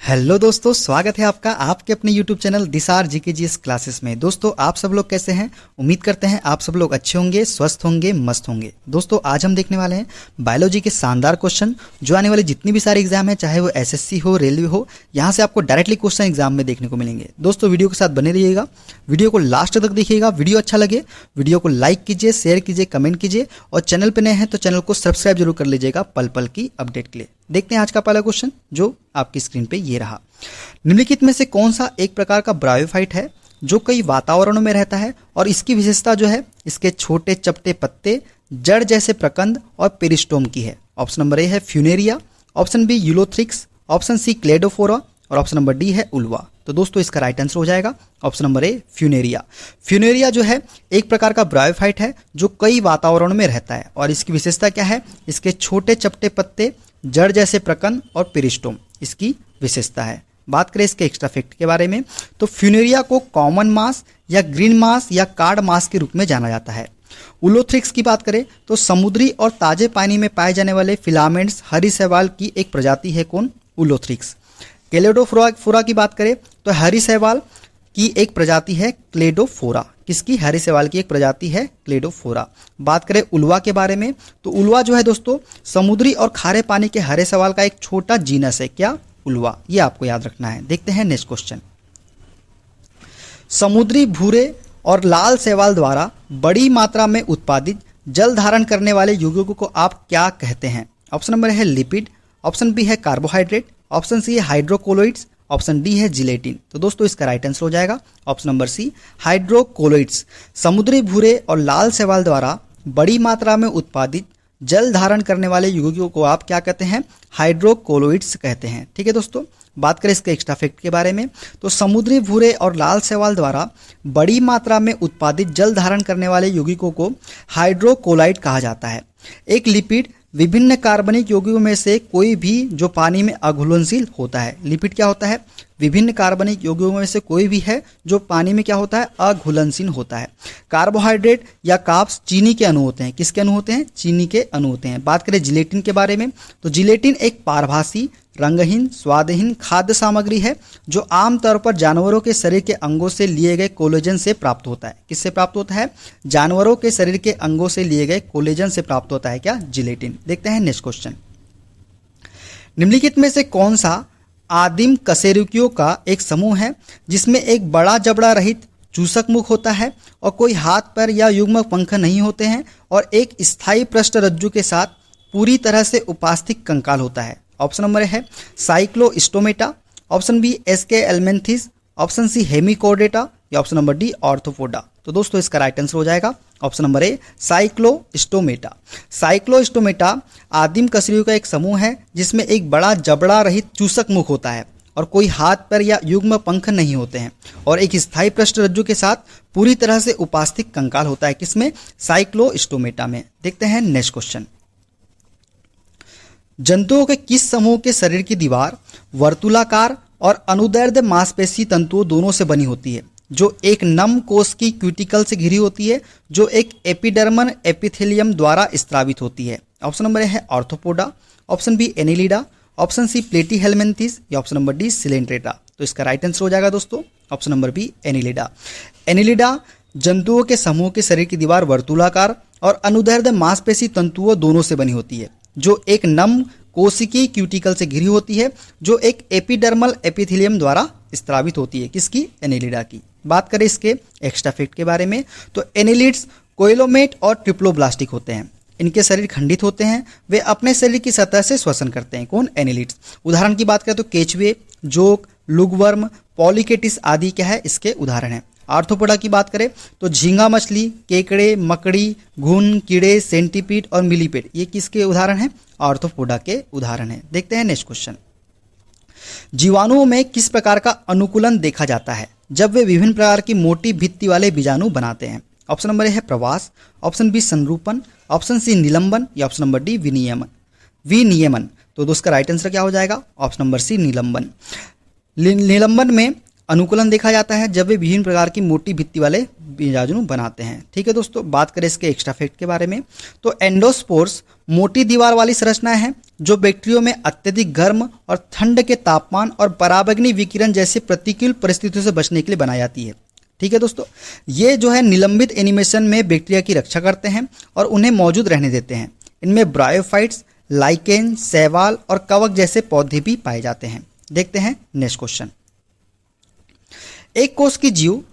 Hello दोस्तों, स्वागत है आपका आपके अपने YouTube चैनल दिसार जीकेजीएस क्लासेस में। दोस्तों आप सब लोग कैसे हैं? उम्मीद करते हैं आप सब लोग अच्छे होंगे, स्वस्थ होंगे, मस्त होंगे। दोस्तों आज हम देखने वाले हैं बायोलॉजी के शानदार क्वेश्चन जो आने वाले जितनी भी सारे एग्जाम है, चाहे वो एसएससी हो, रेलवे हो, यहाँ से आपको डायरेक्टली क्वेश्चन एग्जाम में देखने को मिलेंगे। दोस्तों वीडियो के साथ बने रहिएगा, वीडियो को लास्ट तक देखिएगा। वीडियो अच्छा लगे वीडियो को लाइक कीजिए, शेयर कीजिए, कमेंट कीजिए और चैनल पर नए हैं तो चैनल को सब्सक्राइब जरूर कर लीजिएगा पल पल की अपडेट के लिए। देखते हैं आज का पहला क्वेश्चन जो आपकी स्क्रीन पे ये रहा। निम्नलिखित में से कौन सा एक प्रकार का ब्रायोफाइट है जो कई वातावरणों में रहता है और इसकी विशेषता जो है इसके छोटे चपटे पत्ते, जड़ जैसे प्रकंद और पेरिस्टोम की है। ऑप्शन नंबर ए है Funaria, option B Ulothrix, option C Cladophora और ऑप्शन नंबर डी है उल्वा। तो दोस्तों इसका राइट आंसर हो जाएगा option number A Funaria. Funaria जो है एक प्रकार का ब्रायोफाइट है जो कई वातावरणों में रहता है और इसकी विशेषता क्या है? इसके छोटे चपटे पत्ते, जड़ जैसे प्रकंद और पेरिस्टोम इसकी विशेषता है। बात करें इसके एक्स्ट्रा फैक्ट के बारे में तो फ्यूनेरिया को कॉमन मास या ग्रीन मास या कार्ड मास के रूप में जाना जाता है। उलोथ्रिक्स की बात करें तो समुद्री और ताजे पानी में पाए जाने वाले फिलामेंट्स हरी शैवाल की एक प्रजाति है। कौन? उलोथ्रिक्स। क्लेडोफोरा की बात करें तो हरी शैवाल की एक प्रजाति है क्लेडोफोरा। किसकी? हरी शैवाल की एक प्रजाति है क्लेडोफोरा। बात करें उल्वा के बारे में तो उल्वा जो है दोस्तों समुद्री और खारे पानी के हरे शैवाल का एक छोटा जीनस है। क्या? उल्वा। ये आपको याद रखना है। देखते हैं नेक्स्ट क्वेश्चन। समुद्री भूरे और लाल शैवाल द्वारा बड़ी मात्रा में उत्पादित जल धारण करने वाले यौगिकों को आप क्या कहते हैं? ऑप्शन नंबर है लिपिड, ऑप्शन बी है कार्बोहाइड्रेट, ऑप्शन सी है हाइड्रोकोलोइड्स, ऑप्शन डी है जिलेटिन। तो दोस्तों इसका राइट आंसर हो जाएगा ऑप्शन नंबर सी हाइड्रोकोलोइड्स। समुद्री भूरे और लाल शैवाल द्वारा बड़ी मात्रा में उत्पादित जल धारण करने वाले यौगिकों को आप क्या कहते हैं? हाइड्रोकोलोइड्स कहते हैं। ठीक है दोस्तों, बात करें इसके एक्स्ट्रा फैक्ट के बारे में तो समुद्री भूरे और लाल शैवाल द्वारा बड़ी मात्रा में उत्पादित जल धारण करने वाले यौगिकों को हाइड्रोकोलाइड कहा जाता है। एक लिपिड विभिन्न कार्बनिक यौगिकों में से कोई भी जो पानी में अघुलनशील होता है। लिपिड क्या होता है? विभिन्न कार्बनिक यौगिकों में से कोई भी है जो पानी में क्या होता है? अघुलनशील होता है। कार्बोहाइड्रेट या कार्ब्स चीनी के अणु होते हैं। किसके अणु होते हैं? चीनी के अणु होते हैं। बात करें जिलेटिन के बारे में तो जिलेटिन एक पारभासी, रंगहीन, स्वादहीन खाद्य सामग्री है जो आमतौर पर जानवरों के शरीर के अंगों से लिए गए कोलेजन से प्राप्त होता है। किससे प्राप्त होता है? जानवरों के शरीर के अंगों से लिए गए कोलेजन से प्राप्त होता है। क्या? जिलेटिन। देखते हैं नेक्स्ट क्वेश्चन। निम्नलिखित में से कौन सा आदिम कशेरुकियों का एक समूह है जिसमें एक बड़ा जबड़ा रहित चूसक मुख होता है और कोई हाथ पैर या युग्म पंख नहीं होते हैं और एक स्थायी पृष्ठ रज्जु के साथ पूरी तरह से उपास्थिक कंकाल होता है? ऑप्शन नंबर है cyclostomata, option B aschelminthes, option C hemichordata या ऑप्शन नंबर डी ऑर्थोपोडा। तो दोस्तों इसका राइट आंसर हो जाएगा ऑप्शन नंबर ए साइक्लोस्टोमेटा। साइक्लोस्टोमेटा आदिम कशेरुकियों का एक समूह है जिसमें एक बड़ा जबड़ा रहित चूसक मुख होता है और कोई हाथ पैर या युग्म पंख नहीं होते हैं और एक स्थायी पृष्ठ रज्जु के साथ पूरी तरह से उपास्थिक कंकाल होता है। किसमें? साइक्लोस्टोमेटा में। देखते हैं नेक्स्ट क्वेश्चन। जंतुओं के किस समूह के शरीर की दीवार वर्तुलाकार और अनुदैर्ध्य मांसपेशी तंतुओं दोनों से बनी होती है जो एक नम कोश की क्यूटिकल से घिरी होती है जो एक एपिडर्मल एपिथेलियम द्वारा स्त्रावित होती है? ऑप्शन नंबर है arthropoda, option B annelida, option C platyhelminthes या ऑप्शन नंबर डी सिलेंट्रेटा। तो इसका राइट आंसर हो जाएगा दोस्तों option number B Annelida. Annelida जंतुओं के समूह के शरीर की दीवार वर्तुलाकार और अनुदैर्ध्य मांसपेशी तंतुओं दोनों से बनी होती है जो एक नम कोशिकीय क्यूटिकल से घिरी होती है जो एक एपिडर्मल एपिथेलियम द्वारा स्त्रावित होती है। किसकी? एनिलिडा की। बात करें इसके एक्स्ट्रा फैक्ट के बारे में तो एनिलिड्स कोइलोमेट और ट्रिप्लोब्लास्टिक होते हैं। इनके शरीर खंडित होते हैं। वे अपने शरीर की सतह से श्वसन करते हैं। कौन? एनिलिड्स। उदाहरण की बात करें तो केचुए, जोक, लुगवर्म, पॉलीकेटिस आदि क्या है? इसके उदाहरण हैं। आर्थ्रोपोडा की बात करें तो झींगा मछली, केकड़े, मकड़ी, घुन, कीड़े, सेंटीपीड और मिलीपेड ये किसके उदाहरण हैं? आर्थ्रोपोडा के उदाहरण हैं। देखते हैं नेक्स्ट क्वेश्चन। जीवाणुओं में किस प्रकार का अनुकूलन देखा जाता है जब वे विभिन्न प्रकार की मोटी भित्ति वाले बीजाणु बनाते हैं? ऑप्शन नंबर है प्रवास, ऑप्शन बी संरूपण, ऑप्शन सी निलंबन या ऑप्शन नंबर डी विनियमन। तो दोस्तों का राइट आंसर क्या हो जाएगा? ऑप्शन नंबर सी निलंबन। निलंबन में अनुकूलन देखा जाता है जब वे विभिन्न प्रकार की मोटी भित्ति वाले बीजाणु बनाते हैं। ठीक है दोस्तों, बात करें इसके एक्स्ट्रा फैक्ट के बारे में तो एंडोस्पोर्स मोटी दीवार वाली संरचनाएं हैं जो बैक्टीरिया में अत्यधिक गर्म और ठंड के तापमान और पराबैंगनी विकिरण जैसे प्रतिकूल परिस्थितियों से बचने के लिए बनाई जाती है। ठीक है दोस्तों, ये जो है निलंबित एनिमेशन में बैक्टीरिया की रक्षा करते हैं और उन्हें मौजूद रहने देते हैं। इनमें ब्रायोफाइट्स, लाइकेन, शैवाल और कवक जैसे पौधे भी पाए जाते हैं। देखते हैं नेक्स्ट क्वेश्चन। एक कोष की जीव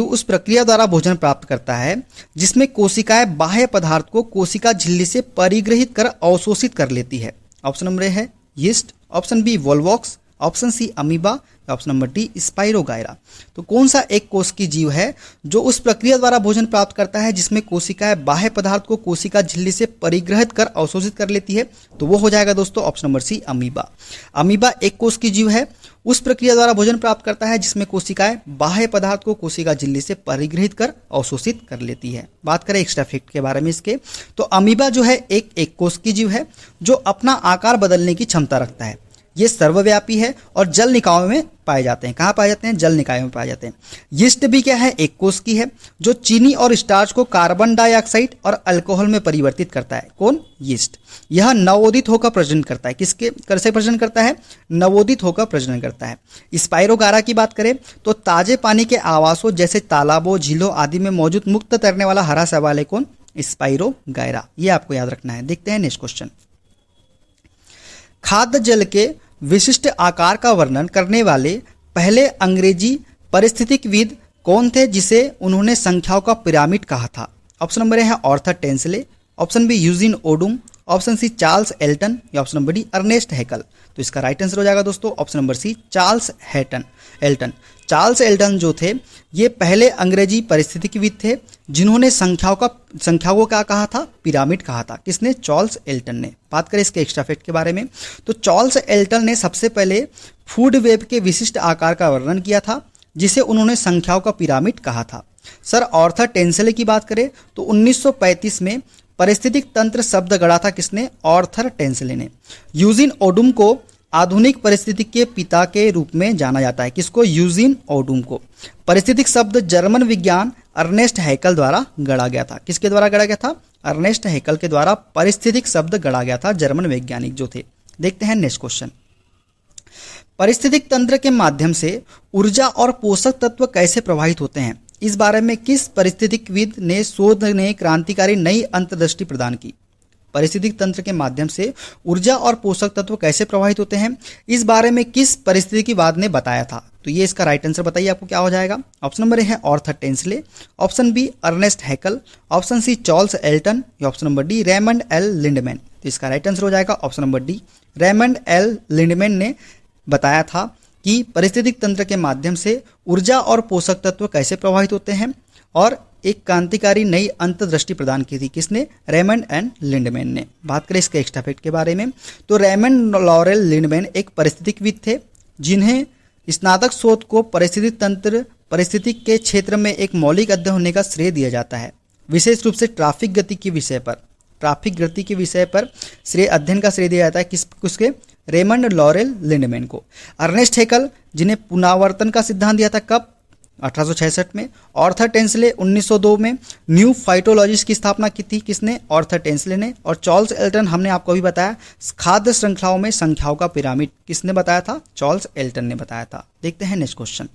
उस प्रक्रिया द्वारा भोजन प्राप्त करता है जिसमें कोशिकाएं बाह्य पदार्थ को कोशिका झिल्ली से परिग्रहित कर अवशोषित कर लेती है। ऑप्शन नंबर ए है yeast, option B volvox, option C amoeba, option number D spirogyra. तो कौन सा एक कोष की जीव है जो उस प्रक्रिया द्वारा भोजन प्राप्त करता है जिसमें कोशिकाएं बाह्य पदार्थ को कोशिका झिल्ली से परिग्रहित कर अवशोषित कर लेती है? तो वो हो जाएगा दोस्तों option number C amoeba. Amoeba एक कोष की जीव है, उस प्रक्रिया द्वारा भोजन प्राप्त करता है जिसमें कोशिकाएं बाह्य पदार्थ को कोशिका झिल्ली से परिग्रहित कर अवशोषित कर लेती है। बात करें एक्स्ट्रा फैक्ट के बारे में इसके तो अमीबा जो है एक कोष की जीव है जो अपना आकार बदलने की क्षमता रखता है। ये सर्वव्यापी है और जल निकायों में पाए जाते हैं। कहाँ पाए जाते हैं? जल निकायों में पाए जाते हैं। यीस्ट भी क्या है? एक कोष की है जो चीनी और स्टार्च को कार्बन डाइऑक्साइड और अल्कोहल में परिवर्तित करता है। कौन? यीस्ट। यह नवोदित होकर प्रजनन करता है। किसके कैसे प्रजनन करता है? नवोदित होकर प्रजनन करता है। स्पाइरोगारा की बात करें तो ताजे पानी के आवासों जैसे तालाबों, झीलों आदि में मौजूद मुक्त तैरने वाला हरा शैवाल है। कौन? स्पाइरोगायरा। ये आपको याद रखना है। देखते हैं नेक्स्ट क्वेश्चन। खाद्य जल के विशिष्ट आकार का वर्णन करने वाले पहले अंग्रेजी पारिस्थितिकविद कौन थे जिसे उन्होंने संख्याओं का पिरामिड कहा था? ऑप्शन नंबर ए है Arthur Tansley, option B Eugene Odum, option C Charles Elton या option number D Ernest Haeckel. तो इसका राइट आंसर हो जाएगा दोस्तों option number C Charles Elton. Charles Elton जो थे ये पहले अंग्रेजी पारिस्थितिकविद थे जिन्होंने संख्याओं को क्या कहा था? पिरामिड कहा था। किसने? चार्ल्स एल्टन ने। बात करें इसके एक्स्ट्रा फैक्ट के बारे में तो चार्ल्स एल्टन ने सबसे पहले फूड वेब के विशिष्ट आकार का वर्णन किया था जिसे उन्होंने संख्याओं का पिरामिड कहा था। सर आर्थर टेंसले की बात करें तो 1935 में पारिस्थितिक तंत्र शब्द गढ़ा था। किसने? आर्थर टेंसले ने। यूजिन ओडुम को आधुनिक परिस्थिति के पिता के रूप में जाना जाता है। किसको? यूजिन ओडुम को। पारिस्थितिक शब्द जर्मन विज्ञान अर्नेस्ट हैकल द्वारा गढ़ा गया था। किसके द्वारा गढ़ा गया था? अर्नेस्ट हैकल के द्वारा पारिस्थितिक शब्द गढ़ा गया था, जर्मन वैज्ञानिक जो थे। देखते हैं नेक्स्ट क्वेश्चन। पारिस्थितिक तंत्र के माध्यम से ऊर्जा और पोषक तत्व कैसे प्रवाहित होते हैं? इस बारे में किस पारिस्थितिकविद ने शोध ने क्रांतिकारी नई अंतर्दृष्टि प्रदान की? पारिस्थितिक तंत्र के माध्यम से ऊर्जा और पोषक तत्व कैसे प्रवाहित होते हैं, इस बारे में किस पारिस्थितिकीवाद ने बताया था? तो ये इसका राइट आंसर बताइए आपको क्या हो जाएगा। ऑप्शन नंबर ए है Arthur Tansley, option B Ernest Haeckel, option C Charles Elton या option number D Raymond L Lindeman. तो इसका राइट आंसर हो जाएगा option number D Raymond L Lindeman ने बताया था कि पारिस्थितिक तंत्र के माध्यम से ऊर्जा और पोषक तत्व कैसे प्रभावित होते हैं और एक क्रांतिकारी नई अंतर्दृष्टि प्रदान की थी। किसने? रेमंड एंड लिंडमैन ने। बात करें इसके एक्स्ट्रा फैक्ट के बारे में तो रेमंड लॉरेल लिंडमैन एक पारिस्थितिकविद थे जिन्हें स्नातक शोध को पारिस्थितिक के क्षेत्र में एक मौलिक अध्ययन होने का श्रेय दिया जाता है। विशेष रूप से ट्रैफिक गति के विषय पर श्रेय अध्ययन का श्रेय दिया जाता है किसके? रेमंड लॉरेल लिंडमैन को। अर्नेस्ट हैकल जिन्हें पुनरावर्तन का सिद्धांत दिया था कब? 1866 में। आर्थर टेंसले 1902 में न्यू फाइटोलॉजीज की स्थापना की थी। किसने? आर्थर टेंसले ने। और चार्ल्स एल्टन हमने आपको भी बताया खाद्य श्रृंखलाओं में संख्याओं का पिरामिड किसने बताया था? चार्ल्स एल्टन ने बताया था। देखते हैं नेक्स्ट क्वेश्चन।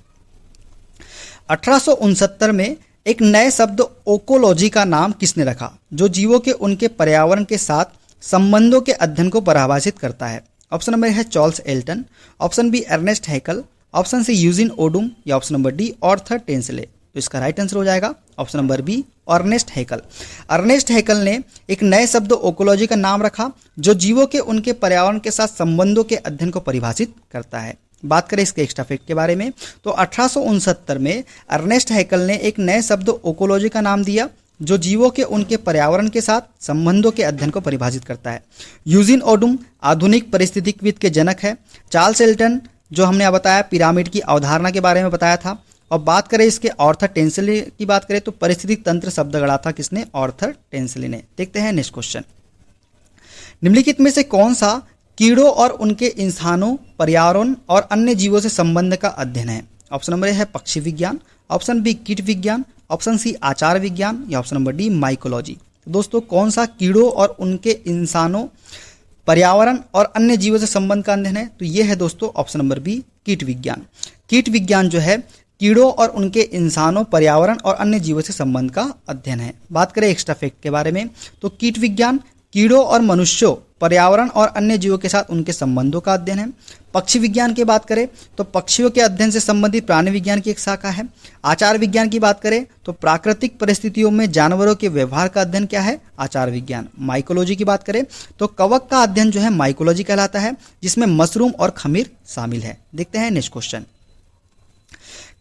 1869 में एक नए शब्द ओकोलॉजी का नाम किसने रखा जो जीवों के उनके पर्यावरण के साथ संबंधों के अध्ययन को परिभाषित करता है? ऑप्शन नंबर है Charles Elton, option B Ernest Haeckel, option C Eugene Odum या option number D Arthur Tansley. तो इसका राइट आंसर हो जाएगा option number B Ernest Haeckel. Ernest Haeckel ने एक नए शब्द ओकोलॉजी का नाम रखा जो जीवों के उनके पर्यावरण के साथ संबंधों के अध्ययन को परिभाषित करता है। बात करें इसके एक्स्ट्रा फैक्ट के बारे में तो 1869 में अर्नेस्ट हैकल ने एक नए शब्द ओकोलॉजी का नाम दिया जो जीवों के उनके पर्यावरण के साथ संबंधों के अध्ययन को परिभाषित करता है। यूजिन ओडुम आधुनिक पारिस्थितिकविद के जनक है। चार्ल्स एल्टन जो हमने बताया पिरामिड की अवधारणा के बारे में बताया था। और बात करें इसके आर्थर टेंसले की बात करें तो पारिस्थितिक तंत्र शब्द गढ़ा था किसने? आर्थर टेंसले ने। देखते हैं नेक्स्ट क्वेश्चन। निम्नलिखित में से कौन सा कीड़ों और उनके इंसानों, पर्यावरण और अन्य जीवों से संबंध का अध्ययन है। ऑप्शन नंबर ए है पक्षी विज्ञान, ऑप्शन बी कीट विज्ञान, ऑप्शन सी आचार विज्ञान या ऑप्शन नंबर डी माइकोलॉजी। दोस्तों कौन सा कीड़ों और उनके इंसानों, पर्यावरण और अन्य जीवों से संबंध का अध्ययन है? तो ये है दोस्तों ऑप्शन नंबर बी कीट विज्ञान। कीट विज्ञान जो है कीड़ों और उनके इंसानों, पर्यावरण और अन्य जीवों से संबंध का अध्ययन है। बात करें एक्स्ट्रा फैक्ट के बारे में तो कीट विज्ञान कीड़ों और मनुष्यों, पर्यावरण और अन्य जीवों के साथ उनके संबंधों का अध्ययन है। पक्षी विज्ञान की बात करें तो पक्षियों के अध्ययन से संबंधित प्राणी विज्ञान की एक शाखा है। आचार विज्ञान की बात करें तो प्राकृतिक परिस्थितियों में जानवरों के व्यवहार का अध्ययन क्या है? आचार विज्ञान। माइकोलॉजी की बात करें तो कवक का अध्ययन जो है माइकोलॉजी कहलाता है, जिसमें मशरूम और खमीर शामिल है। देखते हैं नेक्स्ट क्वेश्चन।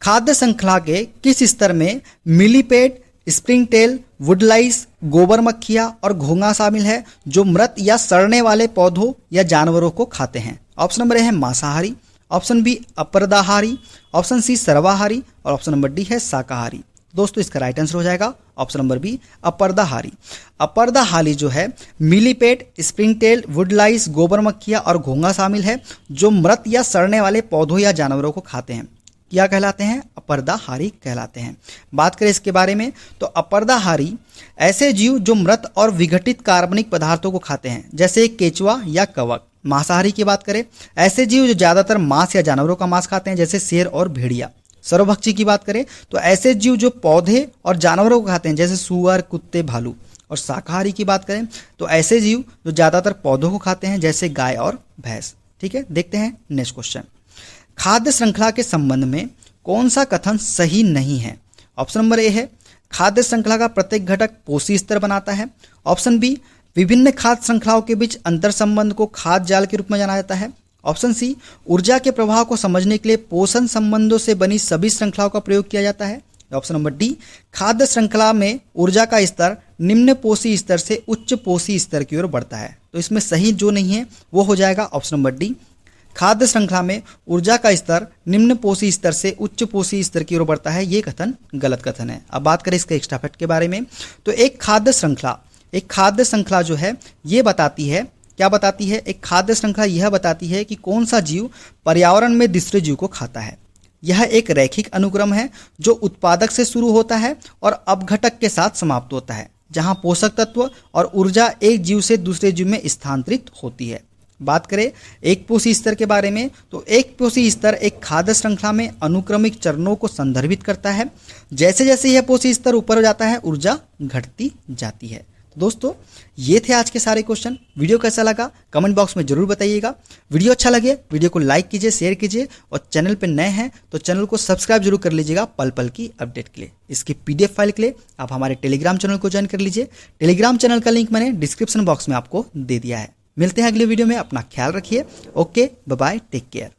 खाद्य श्रृंखला के किस स्तर में मिलीपेड, स्प्रिंग टेल, वुडलाइस, गोबर मक्खियां और घोंघा शामिल है जो मृत या सड़ने वाले पौधों या जानवरों को खाते हैं? ऑप्शन नंबर ए है मांसाहारी, ऑप्शन बी अपरदाहारी, ऑप्शन सी सर्वाहारी और ऑप्शन नंबर डी है शाकाहारी। दोस्तों इसका राइट आंसर हो जाएगा ऑप्शन नंबर बी अपरदाहारी। अपरदाहारी जो है मिलीपेड, स्प्रिंग टेल, वुडलाइस, गोबर मक्खियां और घोंघा शामिल है जो मृत या सड़ने वाले पौधों या जानवरों को खाते हैं। क्या कहलाते हैं? अपरदाहारी कहलाते हैं। बात करें इसके बारे में तो अपरदाहारी ऐसे जीव जो मृत और विघटित कार्बनिक पदार्थों को खाते हैं, जैसे केचुआ या कवक। मांसाहारी की बात करें ऐसे जीव जो ज्यादातर मांस या जानवरों का मांस खाते हैं, जैसे शेर और भेड़िया। सर्वभक्षी की बात करें तो ऐसे जीव जो पौधे और जानवरों को खाते हैं, जैसे सुअर, कुत्ते, भालू। और शाकाहारी की बात करें तो ऐसे जीव जो ज्यादातर पौधों को खाते हैं, जैसे गाय और भैंस। ठीक है, देखते हैं नेक्स्ट क्वेश्चन। खाद्य श्रृंखला के संबंध में कौन सा कथन सही नहीं है? ऑप्शन नंबर ए है खाद्य श्रृंखला का प्रत्येक घटक पोषी स्तर बनाता है। ऑप्शन बी विभिन्न खाद्य श्रृंखलाओं के बीच अंतर संबंध को खाद्य जाल के रूप में जाना जाता है। ऑप्शन सी ऊर्जा के प्रवाह को समझने के लिए पोषण संबंधों से बनी सभी श्रृंखलाओं का प्रयोग किया जाता है। ऑप्शन नंबर डी खाद्य श्रृंखला में ऊर्जा का स्तर निम्न पोषी स्तर से उच्च पोषी स्तर की ओर बढ़ता है। तो इसमें सही जो नहीं है वो हो जाएगा ऑप्शन नंबर डी खाद्य श्रृंखला में ऊर्जा का स्तर निम्न पोषी स्तर से उच्च पोषी स्तर की ओर बढ़ता है। ये कथन गलत कथन है। अब बात करें इसके एक्स्ट्रा फैक्ट के बारे में तो एक खाद्य श्रृंखला जो है ये बताती है, क्या बताती है? एक खाद्य श्रृंखला यह बताती है कि कौन सा जीव पर्यावरण में दूसरे जीव को खाता है। यह एक रैखिक अनुक्रम है जो उत्पादक से शुरू होता है और अपघटक के साथ समाप्त होता है, जहां पोषक तत्व और ऊर्जा एक जीव से दूसरे जीव में स्थानांतरित होती है। बात करें एक पोषी स्तर के बारे में तो एक पोषी स्तर एक खाद्य श्रृंखला में अनुक्रमिक चरणों को संदर्भित करता है। जैसे जैसे यह पोषी स्तर ऊपर हो जाता है ऊर्जा घटती जाती है। तो दोस्तों ये थे आज के सारे क्वेश्चन। वीडियो कैसा लगा कमेंट बॉक्स में जरूर बताइएगा। वीडियो अच्छा लगे वीडियो को लाइक कीजिए, शेयर कीजिए और चैनल पर नए हैं तो चैनल को सब्सक्राइब जरूर कर लीजिएगा पल पल की अपडेट के लिए। इसकी PDF फाइल के लिए आप हमारे टेलीग्राम चैनल को ज्वाइन कर लीजिए। टेलीग्राम चैनल का लिंक मैंने डिस्क्रिप्शन बॉक्स में आपको दे दिया है। मिलते हैं अगले वीडियो में। अपना ख्याल रखिए। Okay, bye bye, take care.